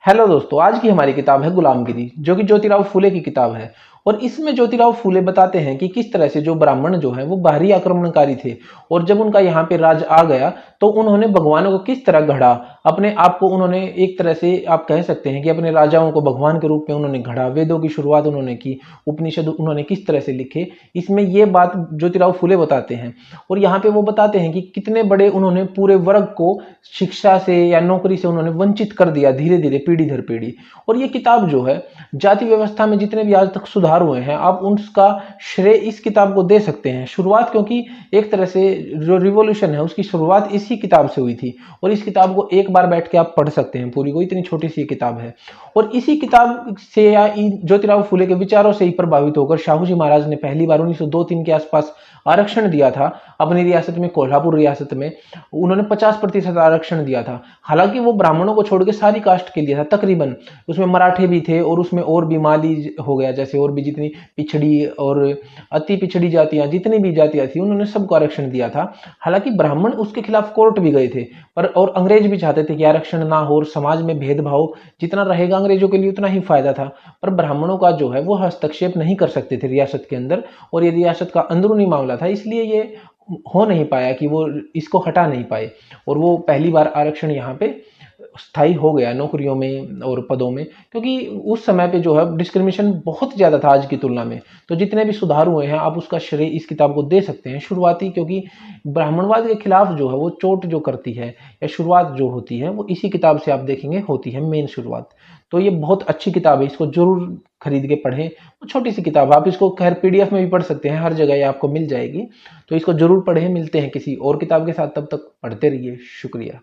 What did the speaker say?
Hello दोस्तों, आज की हमारी किताब है गुलामगिरी, जो कि ज्योतिराव फूले की किताब है। और इसमें ज्योतिराव फूले बताते हैं कि किस तरह से जो ब्राह्मण जो है वो बाहरी आक्रमणकारी थे, और जब उनका यहाँ पे राज आ गया तो उन्होंने भगवानों को किस तरह गढ़ा। अपने आप को उन्होंने एक तरह से आप कह सकते हैं कि अपने राजाओं को भगवान के रूप में उन्होंने गढ़ा। वेदों की शुरुआत उन्होंने की, उपनिषद उन्होंने किस तरह से लिखे, इसमें ये बात ज्योतिराव फूले बताते हैं। और यहाँ पे वो बताते हैं कि कितने बड़े उन्होंने पूरे वर्ग को शिक्षा से या नौकरी से उन्होंने वंचित कर दिया, धीरे धीरे पीढ़ी दर पीढ़ी। और ये किताब जो है, जाति व्यवस्था में जितने भी आज तक सुधार हुए हैं, आप उसका श्रेय इस किताब को दे सकते हैं। शुरुआत, क्योंकि एक तरह से जो रिवॉल्यूशन है उसकी शुरुआत इसी किताब से हुई थी। और इस किताब को एक बार बैठ के आप पढ़ सकते हैं पूरी को, इतनी छोटी सी किताब है। और इसी किताब से या ज्योतिराव फूले के विचारों से ही प्रभावित होकर शाहू जी महाराज ने पहली बार 1902-3 के आसपास आरक्षण दिया था अपनी रियासत में, कोल्हापुर रियासत में। उन्होंने 50% आरक्षण दिया था। हालांकि वो ब्राह्मणों को छोड़ के सारी कास्ट के लिए था तकरीबन। उसमें मराठे भी थे और उसमें और भी माली हो गया, जैसे और भी जितनी पिछड़ी और अति पिछड़ी जातियां, जितनी भी जातियां थी, उन्होंने सबको आरक्षण दिया था। हालांकि ब्राह्मण उसके खिलाफ कोर्ट भी गए थे, पर और अंग्रेज भी चाहते थे कि आरक्षण ना हो, और समाज में भेदभाव जितना रहेगा अंग्रेजों के लिए उतना ही फायदा था। पर ब्राह्मणों का जो है वो हस्तक्षेप नहीं कर सकते थे रियासत के अंदर, और ये रियासत का अंदरूनी मामला था, इसलिए ये हो नहीं पाया कि वो इसको हटा नहीं पाए। और वो पहली बार आरक्षण यहाँ पे स्थायी हो गया नौकरियों में और पदों में, क्योंकि उस समय पे जो है डिस्क्रिमिनेशन बहुत ज़्यादा था आज की तुलना में। तो जितने भी सुधार हुए हैं आप उसका श्रेय इस किताब को दे सकते हैं शुरुआती, क्योंकि ब्राह्मणवाद के खिलाफ जो है वो चोट जो करती है या शुरुआत जो होती है वो इसी किताब से आप देखेंगे होती है, मेन शुरुआत। तो ये बहुत अच्छी किताब है, इसको जरूर खरीद के पढ़ें। वो छोटी सी किताब, आप इसको खैर पीडीएफ में भी पढ़ सकते हैं, हर जगह ये आपको मिल जाएगी। तो इसको जरूर पढ़ें। मिलते हैं किसी और किताब के साथ, तब तक पढ़ते रहिए। शुक्रिया।